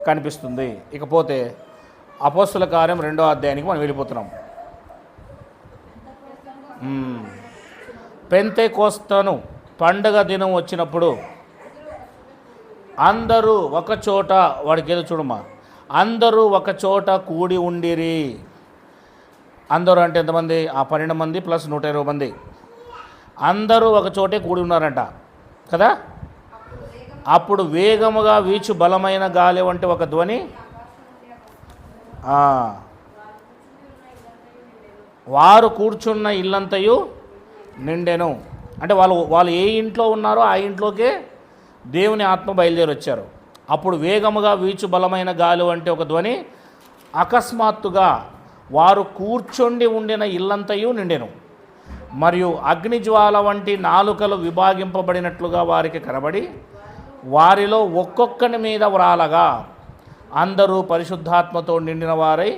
కనిపిస్తుంది. ఇకపోతే అపోస్తుల కార్యం 2వ అధ్యాయానికి మనం వెళ్ళిపోతున్నాం. పెంతెకోస్తను పండగ దినం వచ్చినప్పుడు అందరూ ఒక చోట, వాడికి ఏదో చూడమ్మా, అందరూ ఒక చోట కూడి ఉండిరి. అందరూ అంటే ఎంతమంది? ఆ 12 మంది ప్లస్ 120 మంది అందరూ ఒక చోటే కూడి ఉన్నారంట కదా. అప్పుడు వేగముగా వీచు బలమైన గాలి వంటి ఒక ధ్వని వారు కూర్చున్న ఇల్లంతయు నిండెను. అంటే వాళ్ళు ఏ ఇంట్లో ఉన్నారో ఆ ఇంట్లోకే దేవుని ఆత్మ బయలుదేరి వచ్చారు. అప్పుడు వేగముగా వీచు బలమైన గాలి వంటి ఒక ధ్వని అకస్మాత్తుగా వారు కూర్చొండి ఉండిన ఇల్లంతయు నిండెను. మరియు అగ్నిజ్వాల వంటి నాలుకలు విభాగింపబడినట్లుగా వారికి కనబడి వారిలో ఒక్కొక్కని మీద వ్రాలగా అందరూ పరిశుద్ధాత్మతో నిండిన వారై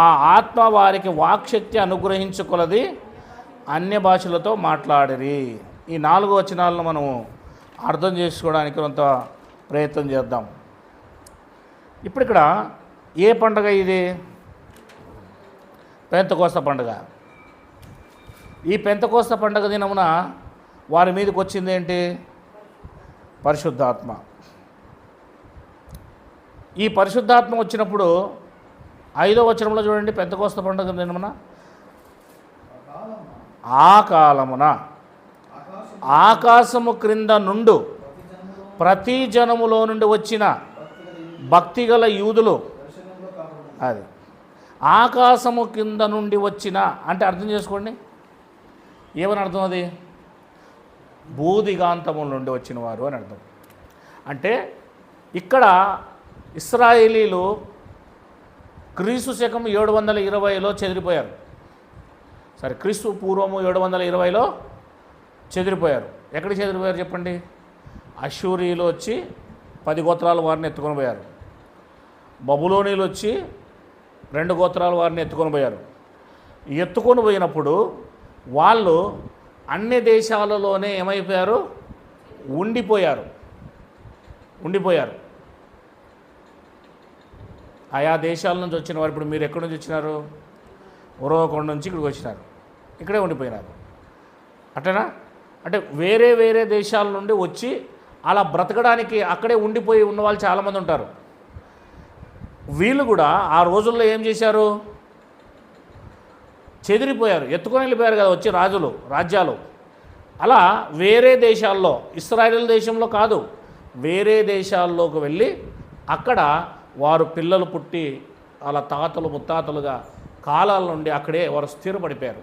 ఆ ఆత్మ వారికి వాక్శక్తి అనుగ్రహించుకొలది అన్య భాషలతో మాట్లాడిరి. ఈ 4 వచనాలను మనము అర్థం చేసుకోవడానికి కొంత ప్రయత్నం చేద్దాం. ఇప్పుడు ఇక్కడ ఏ పండుగ ఇది? పెంతెకోస్త పండుగ. ఈ పెంతెకోస్త పండుగ దినమున వారి మీదకి వచ్చింది ఏంటి? పరిశుద్ధాత్మ. ఈ పరిశుద్ధాత్మ వచ్చినప్పుడు 5వ వచనంలో చూడండి, పెంతెకోస్త పండుగ దినమున ఆ కాలమున ఆకాశము క్రింద నుండు ప్రతి జనములో నుండి వచ్చిన భక్తిగల యూదులు, అది ఆకాశము కింద నుండి వచ్చిన అంటే అర్థం చేసుకోండి, ఏమని అర్థం? అది భూదిగాంతముల నుండి వచ్చిన వారు అని అర్థం. అంటే ఇక్కడ ఇశ్రాయేలీలు క్రీస్తు శకం 720లో చెదిరిపోయారు. సరే, క్రీస్తు పూర్వము 720లో చెదిరిపోయారు. ఎక్కడికి చెదిరిపోయారు చెప్పండి? అష్షూరీలు వచ్చి 10 గోత్రాల వారిని ఎత్తుకొని పోయారు. బబులోనీలు వచ్చి 2 గోత్రాల వారిని ఎత్తుకొని పోయారు. ఎత్తుకొని పోయినప్పుడు వాళ్ళు అన్ని దేశాలలోనే ఏమైపోయారు? ఉండిపోయారు. ఆయా దేశాల నుంచి వచ్చిన వారు, ఇప్పుడు మీరు ఎక్కడి నుంచి వచ్చినారు? ఉరవకొండ నుంచి ఇక్కడికి వచ్చినారు, ఇక్కడే ఉండిపోయినారు. అట్లనా? అంటే వేరే వేరే దేశాల నుండి వచ్చి అలా బ్రతకడానికి అక్కడే ఉండిపోయి ఉన్న వాళ్ళు చాలామంది ఉంటారు. వీళ్ళు కూడా ఆ రోజుల్లో ఏం చేశారు? చెదిరిపోయారు, ఎత్తుకొని వెళ్ళిపోయారు కదా వచ్చి రాజ్యాలు. అలా వేరే దేశాల్లో, ఇశ్రాయేలు దేశంలో కాదు, వేరే దేశాల్లోకి వెళ్ళి అక్కడ వారు పిల్లలు పుట్టి అలా తాతలు ముత్తాతలుగా కాలాల నుండి అక్కడే వారు స్థిరపడిపోయారు.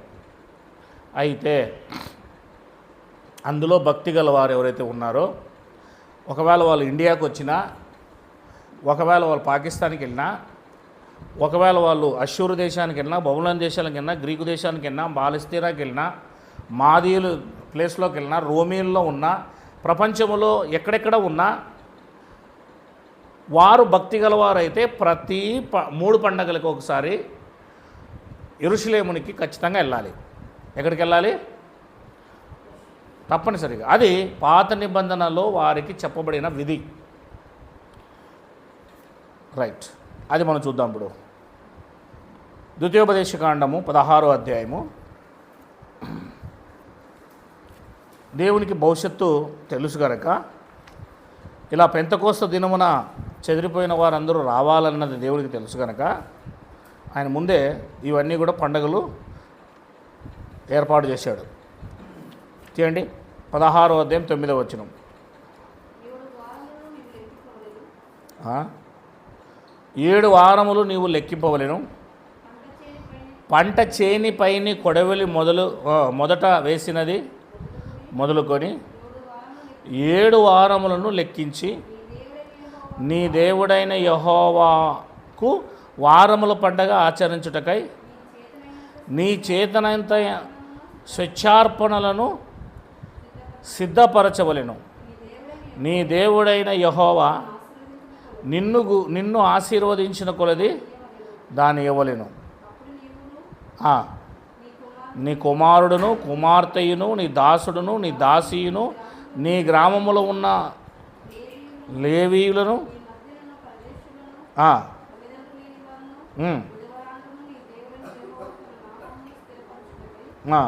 అయితే అందులో భక్తి గల వారు ఎవరైతే ఉన్నారో, ఒకవేళ వాళ్ళు ఇండియాకు వచ్చినా, ఒకవేళ వాళ్ళు పాకిస్తాన్కి వెళ్ళినా, ఒకవేళ వాళ్ళు అష్షూరు దేశానికి వెళ్ళినా, బబులోను దేశానికి వెళ్ళినా, గ్రీకు దేశానికి వెళ్ళినా, పాలస్తీనాకి వెళ్ళినా, మాదీయులు ప్లేస్లోకి వెళ్ళినా, రోమీల్లో ఉన్నా, ప్రపంచంలో ఎక్కడెక్కడ ఉన్నా వారు భక్తి గలవారైతే ప్రతి 3 పండగలకు ఒకసారి యెరూషలేమునికి ఖచ్చితంగా వెళ్ళాలి. ఎక్కడికి వెళ్ళాలి? తప్పనిసరిగా. అది పాత నిబంధనలో వారికి చెప్పబడిన విధి. రైట్, అది మనం చూద్దాం. ఇప్పుడు ద్వితీయోపదేశకాండము 16వ అధ్యాయము. దేవునికి భవిష్యత్తు తెలుసు కనుక ఇలా పెంతెకోస్తు దినమున చెదిరిపోయిన వారందరూ రావాలన్నది దేవునికి తెలుసు కనుక ఆయన ముందే ఇవన్నీ కూడా పండుగలు ఏర్పాటు చేశాడు. చూడండి, 16వ అధ్యాయం 9వ వచనం. 7 వారములు నీవు లెక్కింపవలెను. పంట చేనిపైని కొడవలి మొదట వేసినది మొదలుకొని 7 వారములను లెక్కించి నీ దేవుడైన యెహోవాకు వారముల పండగ ఆచరించుటకై నీ చేతనంత స్వేచ్ఛార్పణలను సిద్ధపరచవలెను. నీ దేవుడైన యెహోవా నిన్ను ఆశీర్వదించిన కొలది దాన్ని ఇవ్వలేను. నీ కుమారుడును కుమార్తెయును నీ దాసుడును నీ దాసీయును నీ గ్రామములో ఉన్న లేవీయులను ఆ, ఉమ్, ఆ,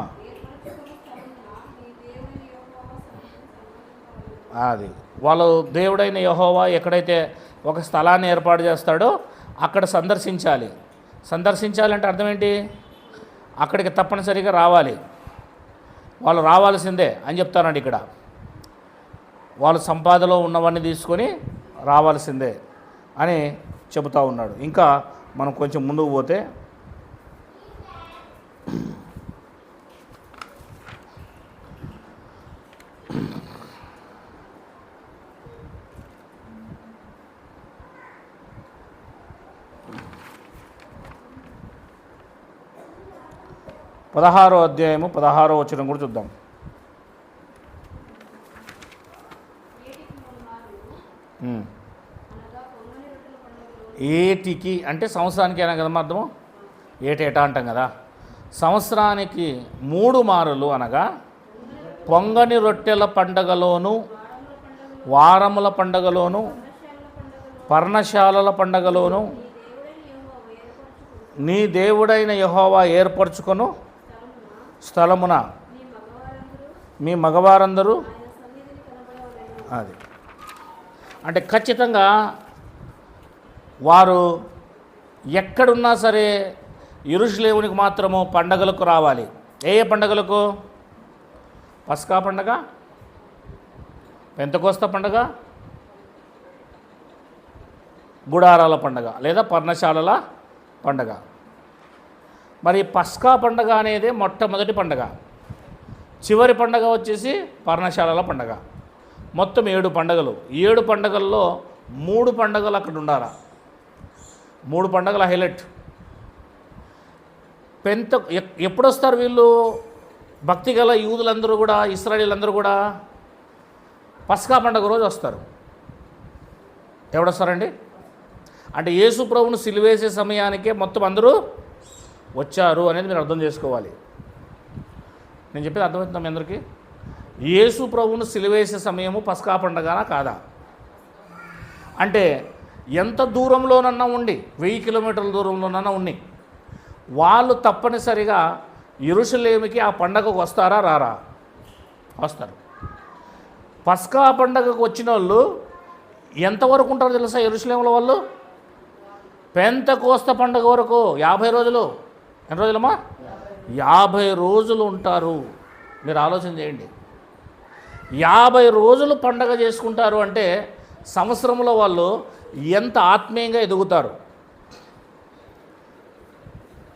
అది వాళ్ళు దేవుడైన యెహోవా ఎక్కడైతే ఒక స్థలాన్ని ఏర్పాటు చేస్తాడో అక్కడ సందర్శించాలి. సందర్శించాలంటే అర్థం ఏంటి? అక్కడికి తప్పనిసరిగా రావాలి, వాళ్ళు రావాల్సిందే అని చెప్తానండి. ఇక్కడ వాళ్ళు సంపాదనలో ఉన్నవన్నీ తీసుకొని రావాల్సిందే అని చెబుతూ ఉన్నాడు. ఇంకా మనం కొంచెం ముందుకు పోతే 16వ అధ్యాయము 16వ వచనం కూడా చూద్దాం. ఏటికి అంటే సంవత్సరానికి అయినా కదా అర్థము, ఏటేటా అంటాం కదా. సంవత్సరానికి 3 మారులు అనగా పొంగని రొట్టెల పండగలోను, వారముల పండగలోను, పర్ణశాలల పండగలోను నీ దేవుడైన యెహోవా ఏర్పరచుకొను స్థలమున మీ మగవారందరూ. అది అంటే ఖచ్చితంగా వారు ఎక్కడున్నా సరే యెరూషలేమునికి మాత్రము పండగలకు రావాలి. ఏ ఏ పండగలకు? పస్కా పండగ, పెంతెకోస్తు పండగ, గుడారాల పండగ లేదా పర్ణశాలల పండగ. మరి పస్కా పండగ అనేది మొట్టమొదటి పండగ, చివరి పండగ వచ్చేసి పర్ణశాలల పండగ. మొత్తం 7 పండగలు. 7 పండగల్లో 3 పండగలు అక్కడ ఉండాలా. 3 పండగల హైలైట్. ఎప్పుడు వస్తారు వీళ్ళు? భక్తి గల యూదులందరూ కూడా, ఇశ్రాయేలీలందరూ కూడా పస్కా పండగ రోజు వస్తారు. ఎవడొస్తారండి? అంటే యేసు ప్రభువును సిలువేసే సమయానికే మొత్తం అందరూ వచ్చారు అనేది మీరు అర్థం చేసుకోవాలి. నేను చెప్పేది అర్థమవుతుందా మీ అందరికీ? యేసు ప్రభువును సిలువేసే సమయము పస్కా పండగనా కాదా? అంటే ఎంత దూరంలోనన్నా ఉండి, 1000 కిలోమీటర్ల దూరంలోనన్నా ఉండి, వాళ్ళు తప్పనిసరిగా యెరూషలేముకి ఆ పండగకు వస్తారా రారా? వస్తారు. పస్కా పండగకు వచ్చిన వాళ్ళు ఎంతవరకు ఉంటారో తెలుసా యెరూషలేములో వాళ్ళు? పెంతెకోస్తు పండగ వరకు 50 రోజులు. ఎన్ని రోజులమ్మా? 50 రోజులు ఉంటారు. మీరు ఆలోచన చేయండి. 50 రోజులు పండగ చేసుకుంటారు అంటే సంవత్సరంలో వాళ్ళు ఎంత ఆత్మీయంగా ఎదుగుతారు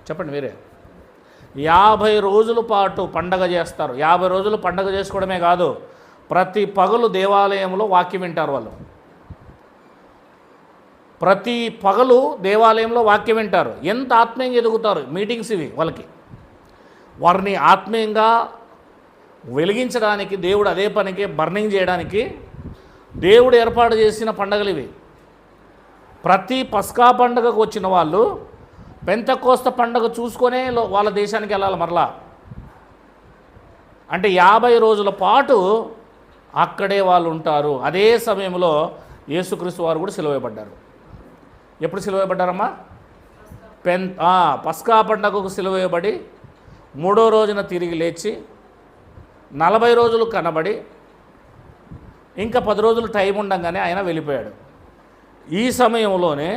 చెప్పండి మీరే. 50 రోజుల పాటు పండగ చేస్తారు. 50 రోజులు పండగ చేసుకోవడమే కాదు, ప్రతి పగలు దేవాలయంలో వాక్యం వింటారు వాళ్ళు. ప్రతి పగలు దేవాలయంలో వాక్యం వింటారు. ఎంత ఆత్మీయంగా ఎదుగుతారు. మీటింగ్స్ ఇవి వాళ్ళకి. వారిని ఆత్మీయంగా వెలిగించడానికి దేవుడు అదే పనికి బర్నింగ్ చేయడానికి దేవుడు ఏర్పాటు చేసిన పండగలు ఇవి. ప్రతి పస్కా పండగకు వచ్చిన వాళ్ళు పెంతెకోస్తు పండగ చూసుకొనే వాళ్ళ దేశానికి వెళ్ళాలి మరలా. అంటే 50 రోజుల పాటు అక్కడే వాళ్ళు ఉంటారు. అదే సమయంలో యేసుక్రీస్తు వారు కూడా సిలువేయబడ్డారు. ఎప్పుడు సిలువేయబడ్డారమ్మా? పస్కా పండగకు సిలువేయబడి 3వ రోజున తిరిగి లేచి 40 రోజులు కనబడి ఇంకా 10 రోజులు టైం ఉండగానే ఆయన వెళ్ళిపోయాడు. ఈ సమయంలోనే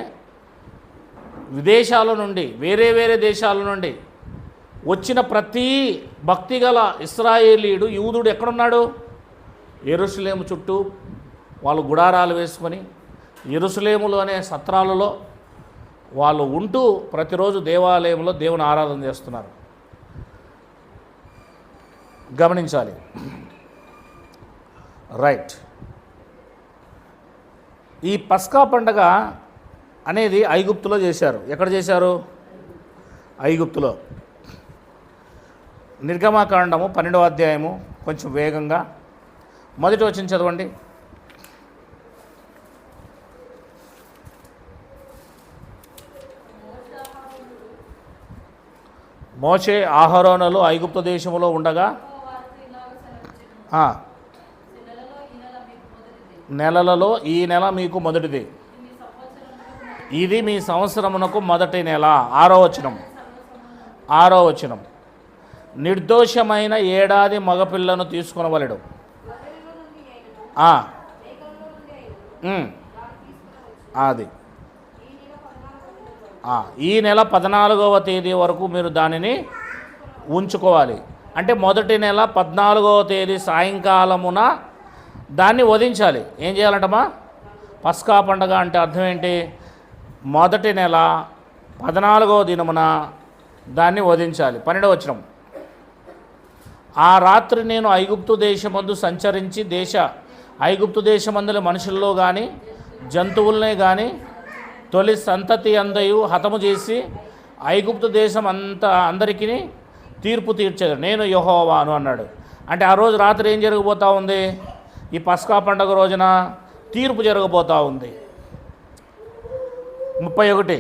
విదేశాల నుండి, వేరే వేరే దేశాల నుండి వచ్చిన ప్రతి భక్తిగల ఇశ్రాయేలీయుడు, యూదుడు ఎక్కడున్నాడు? యెరూషలేము చుట్టూ వాళ్ళు గుడారాలు వేసుకొని యెరూషలేములోనే సత్రాలలో వాళ్ళు ఉంటూ ప్రతిరోజు దేవాలయంలో దేవుని ఆరాధన చేస్తున్నారు. గమనించాలి. రైట్. ఈ పస్కా పండగ అనేది ఐగుప్తులో చేశారు. ఎక్కడ చేశారు? ఐగుప్తులో. నిర్గమాకాండము 12వ అధ్యాయము కొంచెం వేగంగా మొదటి వచనం చదవండి. మోషే అహరోనులు ఐగుప్తు దేశంలో ఉండగా నెలలలో ఈ నెల మీకు మొదటిది. ఇది మీ సంవత్సరమునకు మొదటి నెల. 6వ వచనం. నిర్దోషమైన ఏడాది మగపిల్లను తీసుకునవలెడు. అది ఈ నెల 14వ తేదీ వరకు మీరు దానిని ఉంచుకోవాలి. అంటే మొదటి నెల 14వ తేదీ సాయంకాలమున దాన్ని వధించాలి. ఏం చేయాలంటమ్మా? పస్కా పండగ అంటే అర్థం ఏంటి? మొదటి నెల 14వ దినమున దాన్ని వధించాలి. 12వ వచనం. ఆ రాత్రి నేను ఐగుప్తు దేశమందు సంచరించి ఐగుప్తు దేశమందుల మనుషుల్లో కానీ జంతువులనే కానీ తొలి సంతతి అందయు హతము చేసి ఐగుప్తు దేశం అందరికీ తీర్పు తీర్చేది నేను యెహోవాను అన్నాడు. అంటే ఆ రోజు రాత్రి ఏం జరగబోతూ ఉంది? ఈ పస్కా పండుగ రోజున తీర్పు జరగబోతూ ఉంది. 31.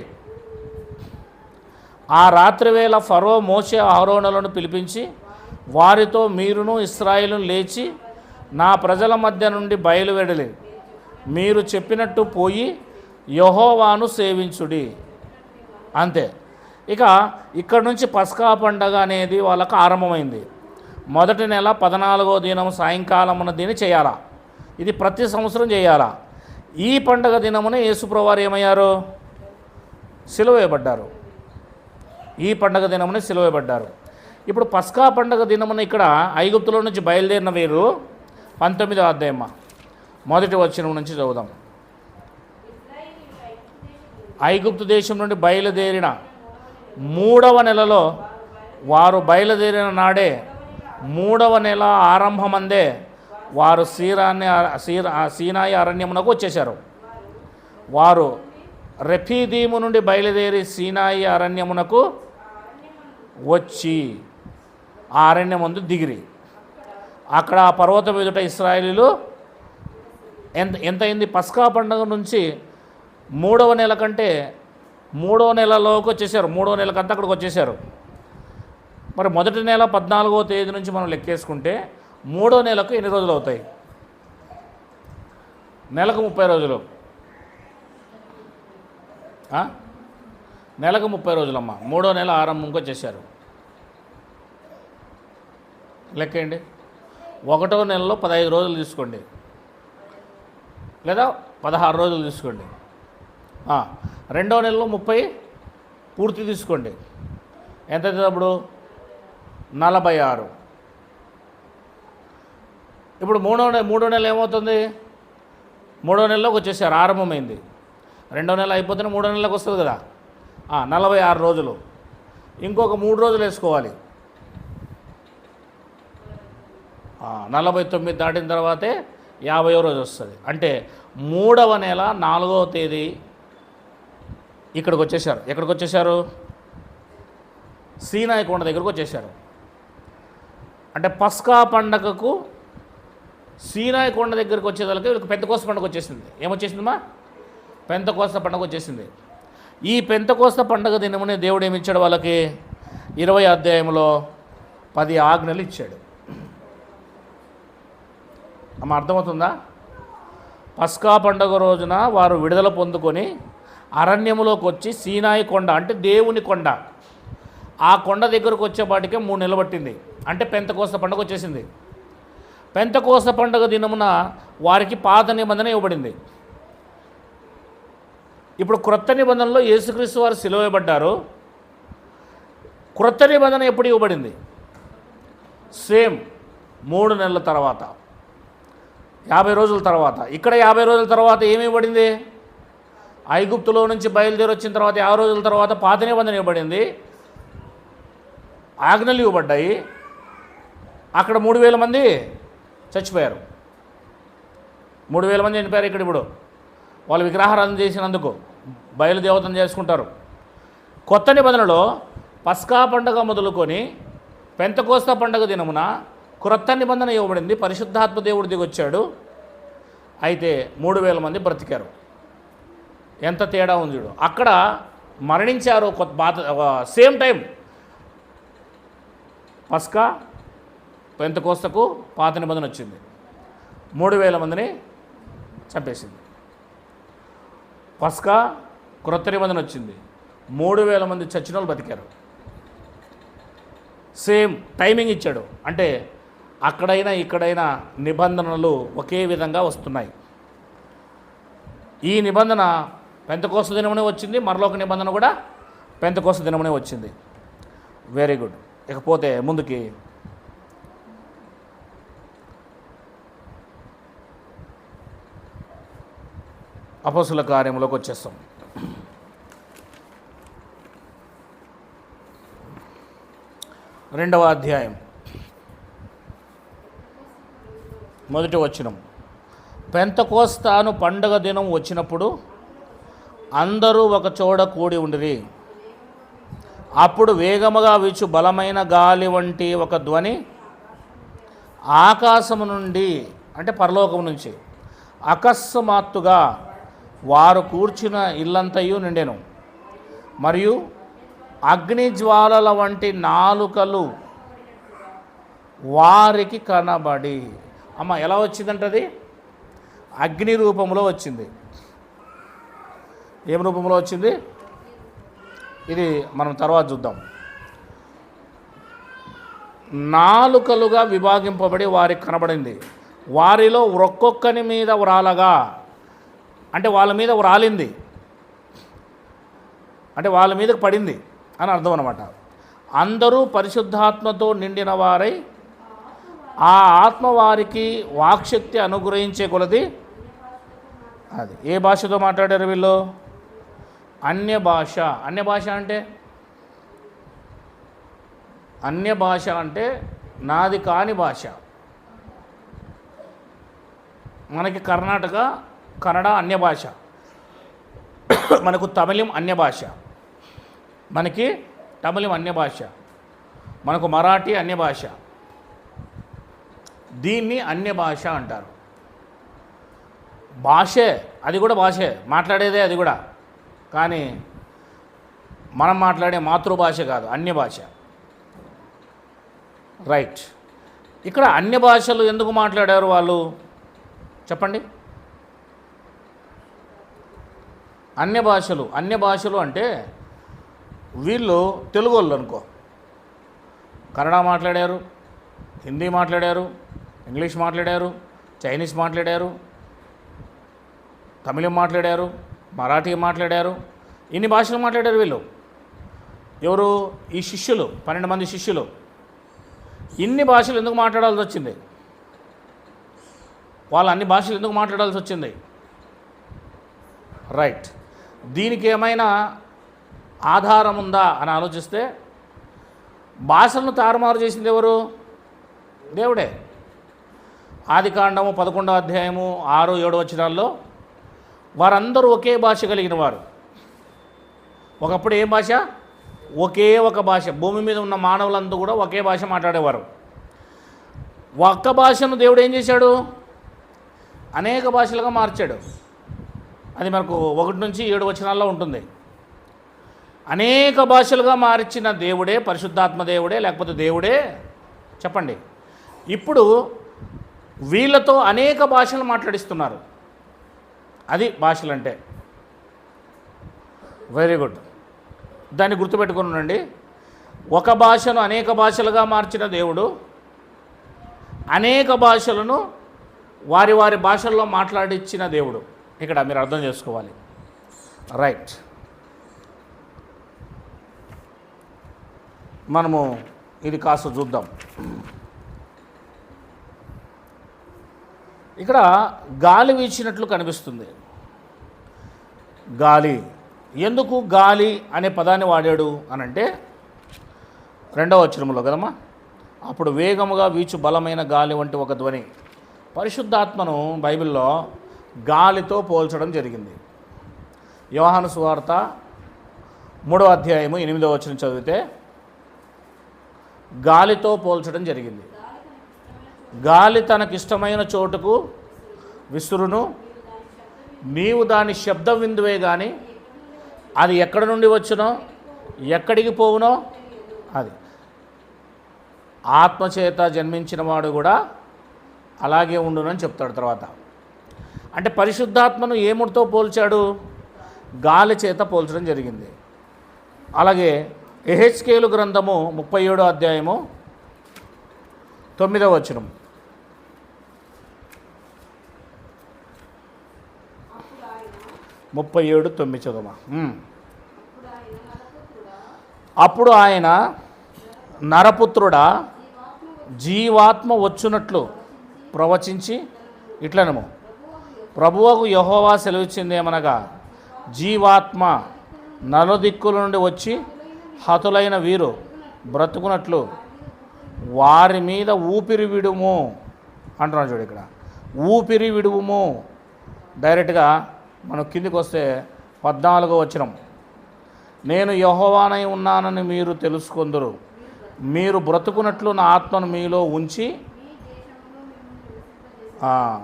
ఆ రాత్రి వేళ ఫరో మోషే అహరోనులను పిలిపించి వారితో మీరును ఇశ్రాయేలు లేచి నా ప్రజల మధ్య నుండి బయలువెడలి మీరు చెప్పినట్టు పోయి యెహోవాను సేవించుడి. అంతే. ఇక్కడ నుంచి పస్కా పండగ అనేది వాళ్ళకు ఆరంభమైంది. మొదటి నెల 14వ దినం సాయంకాలమున దీన్ని చేయాలా. ఇది ప్రతి సంవత్సరం చేయాలా. ఈ పండగ దినమున యేసుప్రభువారు ఏమయ్యారు? సిలువ వేయబడ్డారు. ఈ పండగ దినమున సిలువ వేయబడ్డారు. ఇప్పుడు పస్కా పండగ దినమున ఇక్కడ ఐగుప్తులో నుంచి బయలుదేరిన వీరు 19వ అధ్యాయం మొదటి వచనం నుంచి చదువుదాం. ఐగుప్తు దేశం నుండి బయలుదేరిన 3వ నెలలో వారు బయలుదేరిన నాడే 3వ నెల ఆరంభమందే వారు సీనాయి అరణ్యమునకు వచ్చేశారు. వారు రెఫీదీము నుండి బయలుదేరి సీనాయి అరణ్యమునకు వచ్చి ఆ అరణ్యం ముందు దిగిరి. అక్కడ ఆ పర్వతం ఎదుట ఇశ్రాయేలీలు ఎంత అయింది? పస్కా పండుగ నుంచి 3వ నెల కంటే 3వ నెలలోకి వచ్చేసారు. 3వ నెలకంతా అక్కడికి వచ్చేసారు. మరి మొదటి నెల 14వ తేదీ నుంచి మనం లెక్కేసుకుంటే 3వ నెలకు ఎన్ని రోజులు అవుతాయి? నెలకు 30 రోజులు. నెలకు 30 రోజులమ్మా. 3వ నెల ఆరంభంకి వచ్చేసారు. లెక్కేయండి. 1వ నెలలో 15 రోజులు తీసుకోండి, లేదా 16 రోజులు తీసుకోండి. 2వ నెలలో 30 పూర్తి తీసుకోండి. ఎంత అవుతుంది అప్పుడు? 46. ఇప్పుడు మూడో నెల ఏమవుతుంది? 3వ నెలలోకి వచ్చేసారు, ఆరంభమైంది. 2వ నెల అయిపోతేనే 3వ నెలలోకి వస్తుంది కదా. 46 రోజులు. ఇంకొక 3 రోజులు వేసుకోవాలి. 49 దాటిన తర్వాతే 50వ రోజు వస్తుంది. అంటే 3వ నెల 4వ తేదీ ఇక్కడికి వచ్చేసారు. ఎక్కడికి వచ్చేసారు? సీనాయి కొండ దగ్గరకు వచ్చేసారు. అంటే పస్కా పండగకు సీనాయి కొండ దగ్గరికి వచ్చేదానికి వీళ్ళకి పెంతెకోస్తు పండుగ వచ్చేసింది. ఏమొచ్చేసిందమ్మా? పెంతెకోస్తు పండుగ వచ్చేసింది. ఈ పెంతెకోస్తు పండుగ దినమునే దేవుడు ఏమిచ్చాడు వాళ్ళకి? 20వ అధ్యాయంలో 10 ఆజ్ఞలు ఇచ్చాడు. అమ్మ అర్థమవుతుందా? పస్కా పండుగ రోజున వారు విడుదల పొందుకొని అరణ్యములోకి వచ్చి సీనాయి కొండ అంటే దేవుని కొండ, ఆ కొండ దగ్గరకు వచ్చేపాటికే 3 నెలలు పట్టింది. అంటే పెంతెకోస్తు పండుగ వచ్చేసింది. పెంతెకోస్తు పండుగ దినమున వారికి పాత నిబంధన ఇవ్వబడింది. ఇప్పుడు క్రొత్త నిబంధనలో యేసుక్రీస్తు వారు సిలువ వేయబడ్డారు. క్రొత్త నిబంధన ఎప్పుడు ఇవ్వబడింది? సేమ్ 3 నెలల తర్వాత, 50 రోజుల తర్వాత. ఇక్కడ 50 రోజుల తర్వాత ఏమి ఇవ్వబడింది? ఐగుప్తులో నుంచి బయలుదేరి వచ్చిన తర్వాత 50 రోజుల తర్వాత పాత నిబంధన ఇవ్వబడింది, ఆజ్ఞలు ఇవ్వబడ్డాయి. అక్కడ 3,000 మంది చచ్చిపోయారు. 3,000 మంది చనిపోయారు. ఇక్కడ ఇప్పుడు వాళ్ళు విగ్రహారాధన చేసినందుకు బయలుదేవతను చేసుకుంటారు. కొత్త నిబంధనలో పస్కా పండుగ మొదలుకొని పెంతెకోస్తు పండుగ దినమున క్రొత్త నిబంధన ఇవ్వబడింది. పరిశుద్ధాత్మ దేవుడు దిగొచ్చాడు. అయితే 3,000 మంది బ్రతికారు. ఎంత తేడా ఉంది చూడు. అక్కడ మరణించారు. సేమ్ టైం పస్కా పెంతెకోస్తుకు పాత నిబంధన వచ్చింది. 3,000 మందిని చంపేసింది. పస్కా క్రొత్త నిబంధన వచ్చింది. 3000 మంది చచ్చిన వాళ్ళు బతికారు. సేమ్ టైమింగ్ ఇచ్చాడు. అంటే అక్కడైనా ఇక్కడైనా నిబంధనలు ఒకే విధంగా వస్తున్నాయి. ఈ నిబంధన పెంతెకోస్తు దినమునే వచ్చింది, మరొక నిబంధన కూడా పెంతెకోస్తు దినమునే వచ్చింది. Very good. ఇకపోతే ముందుకి అపోస్తుల కార్యములోకి వచ్చేస్తాం. రెండవ అధ్యాయం మొదటి వచనం. పెంతెకోస్తు పండగ దినం వచ్చినప్పుడు అందరూ ఒక చోట కూడి ఉండిరి. అప్పుడు వేగముగా వీచు బలమైన గాలి వంటి ఒక ధ్వని ఆకాశము నుండి, అంటే పరలోకం నుంచి, అకస్మాత్తుగా వారు కూర్చున్న ఇల్లంతయు నిండెను. మరియు అగ్నిజ్వాలల వంటి నాలుకలు వారికి కనబడి. ఎలా వచ్చిందంటది? అగ్ని రూపంలో వచ్చింది. ఏం రూపంలో వచ్చింది? ఇది మనం తర్వాత చూద్దాం. నాలుకలుగా విభాగింపబడి వారికి కనబడింది. వారిలో ఒక్కొక్కని మీద వ్రాలగా, అంటే వాళ్ళ మీద వ్రాలింది, అంటే వాళ్ళ మీదకి పడింది అని అర్థం అన్నమాట. అందరూ పరిశుద్ధాత్మతో నిండిన వారై ఆ ఆత్మ వారికి వాక్శక్తి అనుగ్రహించే కొలది. అది ఏ భాషతో మాట్లాడారు వీళ్ళు? అన్య భాష. అన్య భాష అంటే నాది కాని భాష. మనకి కర్ణాటక కన్నడ అన్య భాష, మనకు తమిళం అన్య భాష, మనకి తమిళం అన్య భాష, మనకు మరాఠీ అన్య భాష. దీన్ని అన్య భాష అంటారు. భాషే, అది కూడా భాషే, మాట్లాడేదే అది కూడా. కానీ మనం మాట్లాడే మాతృభాష కాదు, అన్య భాష. రైట్. ఇక్కడ అన్య భాషలు ఎందుకు మాట్లాడారు వాళ్ళు చెప్పండి? అన్య భాషలు అంటే వీళ్ళు తెలుగు వాళ్ళు అనుకో, కన్నడ మాట్లాడారు, హిందీ మాట్లాడారు, ఇంగ్లీష్ మాట్లాడారు, చైనీస్ మాట్లాడారు, తమిళం మాట్లాడారు, మరాఠీ మాట్లాడారు, ఇన్ని భాషలు మాట్లాడారు వీళ్ళు. ఎవరు? ఈ శిష్యులు, 12 మంది శిష్యులు. ఇన్ని భాషలు ఎందుకు మాట్లాడాల్సి వచ్చింది? వాళ్ళు అన్ని భాషలు ఎందుకు మాట్లాడాల్సి వచ్చింది? రైట్. దీనికి ఏమైనా ఆధారం ఉందా అని ఆలోచిస్తే, భాషలను తారుమారు చేసింది ఎవరు? దేవుడే. ఆదికాండము 11వ అధ్యాయము 6, 7 వచనాల్లో వారందరూ ఒకే భాష కలిగిన వారు. ఒకప్పుడు ఏం భాష? ఒకే ఒక భాష. భూమి మీద ఉన్న మానవులందరూ కూడా ఒకే భాష మాట్లాడేవారు. ఒక్క భాషను దేవుడు ఏం చేశాడు? అనేక భాషలుగా మార్చాడు. అది మనకు 1 నుంచి 7 వచనాల్లో ఉంటుంది. అనేక భాషలుగా మార్చిన దేవుడే పరిశుద్ధాత్మ దేవుడే, లేకపోతే దేవుడే? చెప్పండి. ఇప్పుడు వీళ్ళతో అనేక భాషలు మాట్లాడిస్తున్నారు. అది భాషలంటే. Very good. దాన్ని గుర్తుపెట్టుకుని ఉండండి. ఒక భాషను అనేక భాషలుగా మార్చిన దేవుడు అనేక భాషలను వారి వారి భాషల్లో మాట్లాడించిన దేవుడు. ఇక్కడ మీరు అర్థం చేసుకోవాలి. రైట్. మనము ఇది కాస్త చూద్దాం. ఇక్కడ గాలి వీచినట్లు కనిపిస్తుంది. గాలి, ఎందుకు గాలి అనే పదాన్ని వాడాడు అనంటే 2వ వచనంలో కదమ్మా. అప్పుడు వేగముగా వీచు బలమైన గాలి వంటి ఒక ధ్వని. పరిశుద్ధాత్మను బైబిల్లో గాలితో పోల్చడం జరిగింది. యోహాను సువార్త 3వ అధ్యాయము 8వ వచనం చదివితే గాలితో పోల్చడం జరిగింది. గాలి తనకిష్టమైన చోటుకు విసురును, నీవు దాని శబ్ద విందువే కానీ అది ఎక్కడి నుండి వచ్చునో ఎక్కడికి పోవునో అది. ఆత్మచేత జన్మించిన వాడు కూడా అలాగే ఉండునని చెప్తాడు తర్వాత. అంటే పరిశుద్ధాత్మను ఏముడితో పోల్చాడు? గాలి చేత పోల్చడం జరిగింది. అలాగే యెహెజ్కేలు గ్రంథము 37వ అధ్యాయము 9వ వచనం. ముప్పై 37:9 చదవమా. అప్పుడు ఆయన నరపుత్రుడా జీవాత్మ వచ్చునట్లు ప్రవచించి ఇట్లనము, ప్రభువుకు యెహోవా సెలవిచ్చింది ఏమనగా, జీవాత్మ నలుదిక్కుల నుండి వచ్చి హతులైన వీరు బ్రతుకున్నట్లు వారి మీద ఊపిరి విడుము అంటున్నాడు. చూడు ఇక్కడ ఊపిరి విడుము. డైరెక్ట్గా మనం కిందికి వస్తే 14వ వచనం, నేను యెహోవానై ఉన్నానని మీరు తెలుసుకొందురు, మీరు బ్రతుకున్నట్లు నా ఆత్మను మీలో ఉంచి.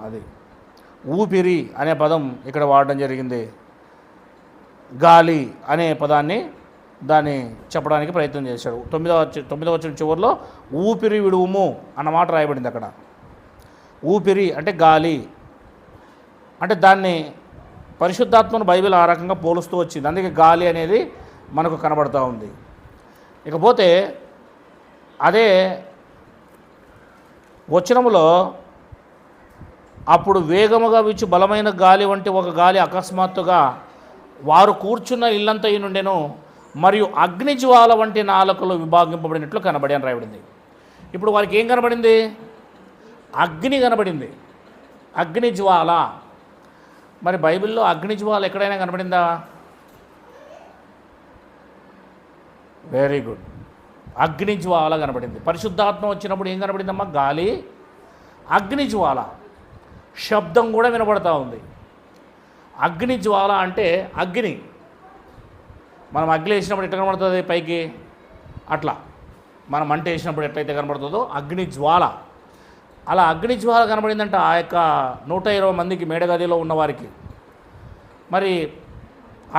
అది ఊపిరి అనే పదం ఇక్కడ వాడడం జరిగింది. గాలి అనే దాన్ని చెప్పడానికి ప్రయత్నం చేశాడు. 9వ వచనం చివరిలో ఊపిరి విడువుము అన్నమాట రాయబడింది అక్కడ. ఊపిరి అంటే గాలి, అంటే దాన్ని పరిశుద్ధాత్మను బైబిల్ ఆ రకంగా పోలుస్తూ వచ్చింది. అందుకే గాలి అనేది మనకు కనబడుతూ ఉంది. ఇకపోతే అదే వచనములో అప్పుడు వేగముగా వీచు బలమైన గాలి వంటి ఒక గాలి అకస్మాత్తుగా వారు కూర్చున్న ఇల్లంతయి నుండెను, మరియు అగ్నిజ్వాల వంటి నాలుకలు విభాగింపబడినట్లు కనబడి అని రాయబడింది. ఇప్పుడు వారికి ఏం కనబడింది? అగ్ని కనబడింది, అగ్నిజ్వాల. మరి బైబిల్లో అగ్నిజ్వాల ఎక్కడైనా కనబడిందా? వెరీ గుడ్, అగ్నిజ్వాల కనబడింది. పరిశుద్ధాత్మ వచ్చినప్పుడు ఏం కనబడిందమ్మా? గాలి, అగ్నిజ్వాల. శబ్దం కూడా వినబడతా ఉంది. అగ్నిజ్వాల అంటే అగ్ని. మనం అగ్ని వేసినప్పుడు ఎట్లా కనబడుతుంది పైకి, అట్లా మనం మంట వేసినప్పుడు ఎట్లయితే కనబడుతుందో అగ్నిజ్వాల. అలా అగ్నిజ్వాల కనబడిందంట ఆ యొక్క 120 మందికి మేడగదిలో ఉన్నవారికి. మరి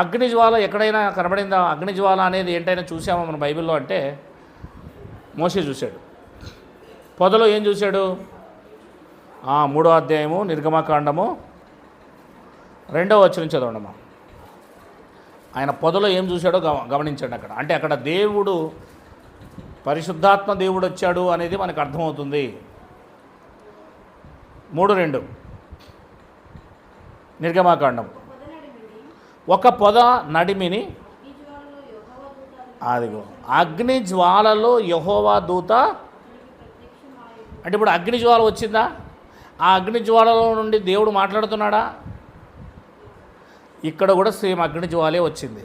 అగ్నిజ్వాల ఎక్కడైనా కనబడిందా? అగ్నిజ్వాల అనేది ఏంటైనా చూసామా మన బైబిల్లో అంటే మోషే చూశాడు. పొదలో ఏం చూశాడు? 3వ అధ్యాయము నిర్గమకాండము 2వ వచనం చదవండమ్మా. ఆయన పొదలో ఏం చూశాడో గమనించండి అక్కడ. అంటే అక్కడ దేవుడు, పరిశుద్ధాత్మ దేవుడు వచ్చాడు అనేది మనకు అర్థమవుతుంది. 3:2 నిర్గమకాండం. ఒక పొద నడిమిని, అదిగో అగ్ని జ్వాలలో యెహోవా దూత. అంటే ఇప్పుడు అగ్ని జ్వాల వచ్చిందా? ఆ అగ్ని జ్వాలలో నుండి దేవుడు మాట్లాడుతున్నాడా? ఇక్కడ కూడా సేమ్ అగ్ని జ్వాలే వచ్చింది.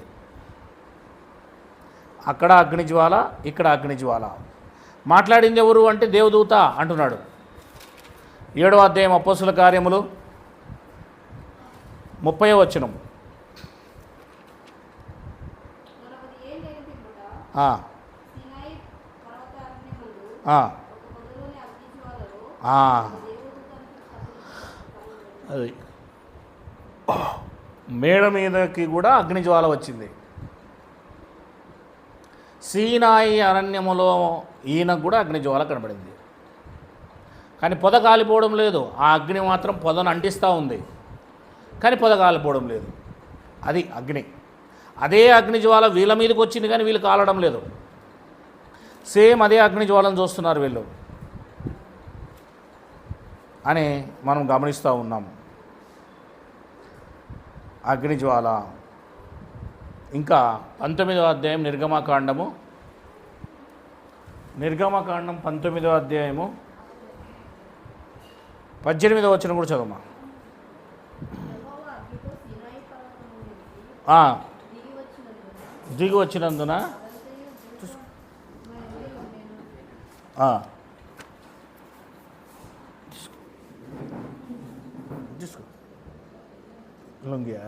అక్కడ అగ్నిజ్వాల, ఇక్కడ అగ్నిజ్వాల. మాట్లాడింది ఎవరు అంటే దేవదూత అంటున్నాడు. 7వ అధ్యాయం అపోస్తుల కార్యములు 30వ వచనం. అది మేడ మీదకి కూడా అగ్నిజ్వాల వచ్చింది. సీనాయి అరణ్యములో ఈయనకు కూడా అగ్నిజ్వాల కనబడింది. కానీ పొద కాలిపోవడం లేదు. ఆ అగ్ని మాత్రం పొదను అంటిస్తూ ఉంది, కానీ పొద కాలిపోవడం లేదు. అది అగ్ని. అదే అగ్నిజ్వాల వీళ్ళ మీదకి వచ్చింది, కానీ వీళ్ళు కాలడం లేదు. సేమ్ అదే అగ్నిజ్వాలను చూస్తున్నారు వీళ్ళు అని మనం గమనిస్తూ ఉన్నాం. అగ్నిజ్వాల. ఇంకా 19వ అధ్యాయం నిర్గమకాండము 19వ అధ్యాయము 18వ వచనం కూడా చదవమా. దిగి వచ్చినందున తీసుకో లొంగియా.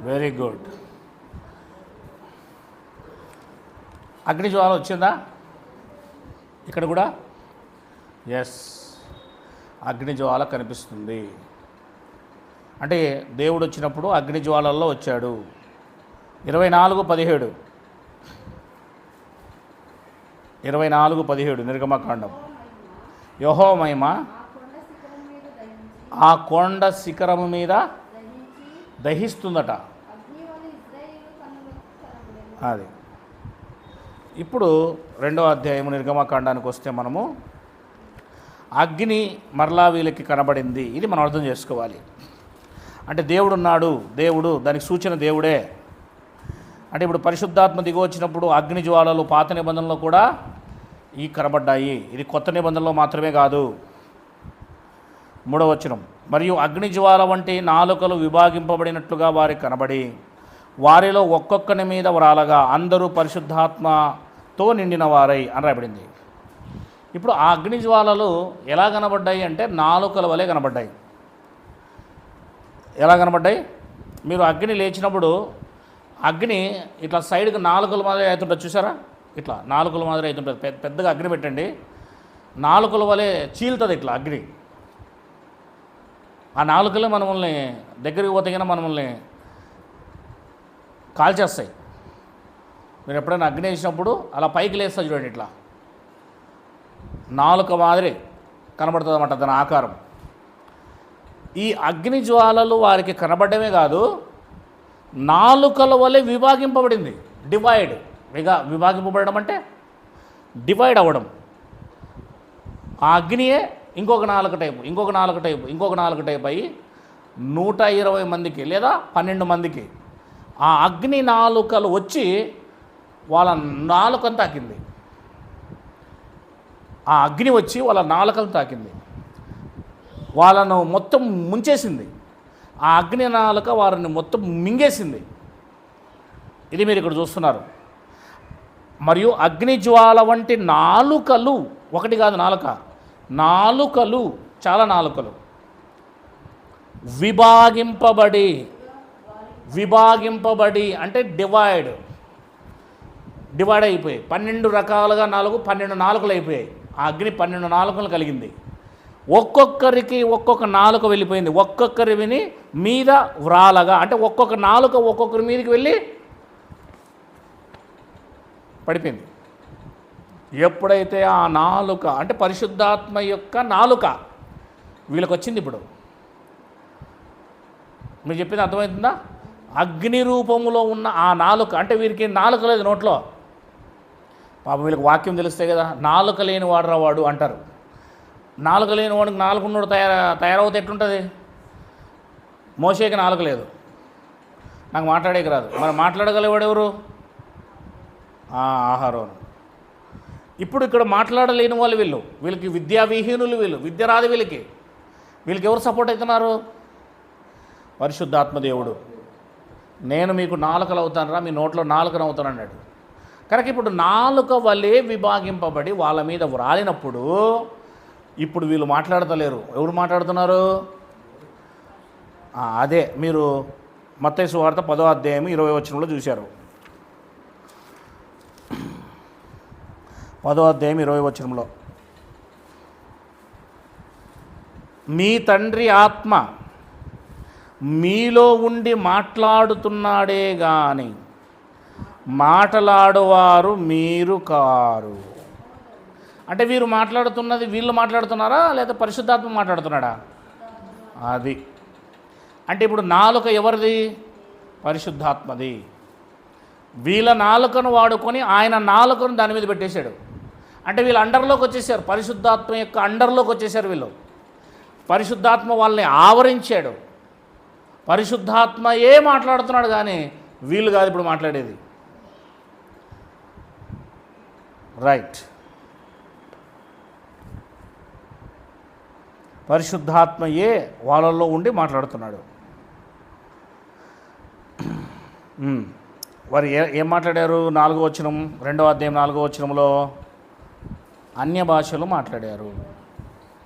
Very good. అగ్నిజ్వాల వచ్చిందా ఇక్కడ కూడా? ఎస్, అగ్నిజ్వాల కనిపిస్తుంది. అంటే దేవుడు వచ్చినప్పుడు అగ్ని జ్వాలల్లో వచ్చాడు. 24:17 24:17 నిర్గమకాండం. యెహోవా మహిమ ఆ కొండ శిఖరము మీద దహిస్తుందట. అది ఇప్పుడు 2వ అధ్యాయము నిర్గమకాండానికి వస్తే మనము అగ్ని మరలా వీళ్ళకి కనబడింది. ఇది మనం అర్థం చేసుకోవాలి. అంటే దేవుడు ఉన్నాడు, దేవుడు దానికి సూచన దేవుడే. అంటే ఇప్పుడు పరిశుద్ధాత్మ దిగి వచ్చినప్పుడు అగ్ని జ్వాలలు పాత నిబంధనలో కూడా ఈ కనబడ్డాయి. ఇది కొత్త నిబంధనలో మాత్రమే కాదు. 3వ వచనం, మరియు అగ్ని జ్వాల వంటి నాలుకలు విభాగింపబడినట్లుగా వారికి కనబడి వారిలో ఒక్కొక్కని మీద వ్రాలగా అందరూ పరిశుద్ధాత్మతో నిండిన వారై అని రాయబడింది. ఇప్పుడు ఆ అగ్ని జ్వాలలు ఎలా కనబడ్డాయి అంటే నాలుకల వలె కనబడ్డాయి. ఎలా కనబడ్డాయి? మీరు అగ్ని లేచినప్పుడు అగ్ని ఇట్లా సైడ్కి నాలుకల మాదిరి అవుతుంటుంది, చూసారా? ఇట్లా నాలుకల మాదిరి అవుతుంటుంది. పెద్దగా అగ్ని పెట్టండి, నాలుకల వలె చీలుతుంది ఇట్లా అగ్ని. ఆ నాలుకలే మనల్ని దగ్గరికి పోతే కన్నా మనల్ని కాల్చేస్తాయి. మీరు ఎప్పుడైనా అగ్ని వేసినప్పుడు అలా పైకి లేస్తా చూడండి, ఇట్లా నాలుక మాదిరి కనబడుతుంది అన్నమాట దాని ఆకారం. ఈ అగ్ని జ్వాలలు వారికి కనబడమే కాదు, నాలుకల వలె విభాగింపబడింది. డివైడ్, విభాగింపబడడం అంటే డివైడ్ అవ్వడం. ఆ అగ్నియే ఇంకొక నాలుగు టైపు, ఇంకొక నాలుగు టైపు, ఇంకొక నాలుగు టైపు అయ్యి 120 మందికి లేదా 12 మందికి ఆ అగ్ని నాలుకలు వచ్చి వాళ్ళ నాలుకను తాకింది. ఆ అగ్ని వచ్చి వాళ్ళ నాలుకను తాకింది, వాళ్ళను మొత్తం ముంచేసింది. ఆ అగ్ని నాలుక వారిని మొత్తం మింగేసింది. ఇది మీరు ఇక్కడ చూస్తున్నారు. మరియు అగ్ని జ్వాల వంటి నాలుకలు, ఒకటి కాదు నాలుక, నాలుకలు, చాలా నాలుకలు విభాగింపబడి అంటే డివైడ్ అయిపోయాయి. 12 రకాలుగా 12 నాలుకలు అయిపోయాయి. ఆ అగ్ని 12 నాలుకలు కలిగింది. ఒక్కొక్కరికి ఒక్కొక్క నాలుక వెళ్ళిపోయింది. ఒక్కొక్కరి విని మీద వ్రాలగా అంటే ఒక్కొక్క నాలుక ఒక్కొక్కరి మీదకి వెళ్ళి పడిపోయింది. ఎప్పుడైతే ఆ నాలుక అంటే పరిశుద్ధాత్మ యొక్క నాలుక వీళ్ళకి వచ్చింది, ఇప్పుడు మీరు చెప్పింది అర్థమవుతుందా? అగ్ని రూపంలో ఉన్న ఆ నాలుక అంటే వీరికి నాలుక లేదు నోట్లో. పాపం వీళ్ళకి వాక్యం తెలిస్తే కదా, నాలుక లేని వాడు రావాడు అంటారు. నాలుక లేని వాడికి నాలుగున్నోడు తయారవుతే ఎట్లుంటుంది? మోషేకి నాలుక లేదు, నాకు మాట్లాడేకి రాదు. మరి మాట్లాడగలివాడు ఎవరు? ఆహారోను. ఇప్పుడు ఇక్కడ మాట్లాడలేని వాళ్ళు వీళ్ళకి విద్యావిహీనులు, విద్య రాదు వీళ్ళకి ఎవరు సపోర్ట్ అవుతున్నారు? పరిశుద్ధాత్మ దేవుడు. నేను మీకు నాలుకలు అవుతానరా, మీ నోట్లో నాలుకను అవుతాను అన్నాడు. కనుక ఇప్పుడు నాలుక వలె విభాగింపబడి వాళ్ళ మీద వ్రాలినప్పుడు ఇప్పుడు వీళ్ళు మాట్లాడతలేరు. ఎవరు మాట్లాడుతున్నారు? అదే మీరు మత్తయి సువార్త 10వ అధ్యాయం 20వ వచనంలో చూశారు. 10వ అధ్యాయం 20వ వచనంలో, మీ తండ్రి ఆత్మ మీలో ఉండి మాట్లాడుతున్నాడే గాని మాట్లాడువారు మీరు కారు. అంటే వీరు మాట్లాడుతున్నది వీళ్ళు మాట్లాడుతున్నారా లేదా పరిశుద్ధాత్మ మాట్లాడుతున్నాడా? అది అంటే ఇప్పుడు నాలుక ఎవరిది? పరిశుద్ధాత్మది. వీళ్ళ నాలుకను వాడుకొని ఆయన నాలుకను దాని మీద పెట్టేశాడు. అంటే వీళ్ళు అండర్లోకి వచ్చేసారు, పరిశుద్ధాత్మ యొక్క అండర్లోకి వచ్చేసారు వీళ్ళు. పరిశుద్ధాత్మ వాళ్ళని ఆవరించాడు. పరిశుద్ధాత్మయే మాట్లాడుతున్నాడు కానీ వీళ్ళు కాదు ఇప్పుడు మాట్లాడేది. రైట్. పరిశుద్ధాత్మయే వాళ్ళల్లో ఉండి మాట్లాడుతున్నాడు. వారు ఏం మాట్లాడారు? 4వ వచనం, 2వ అధ్యాయం 4వ వచనంలో అన్య భాషలు మాట్లాడారు.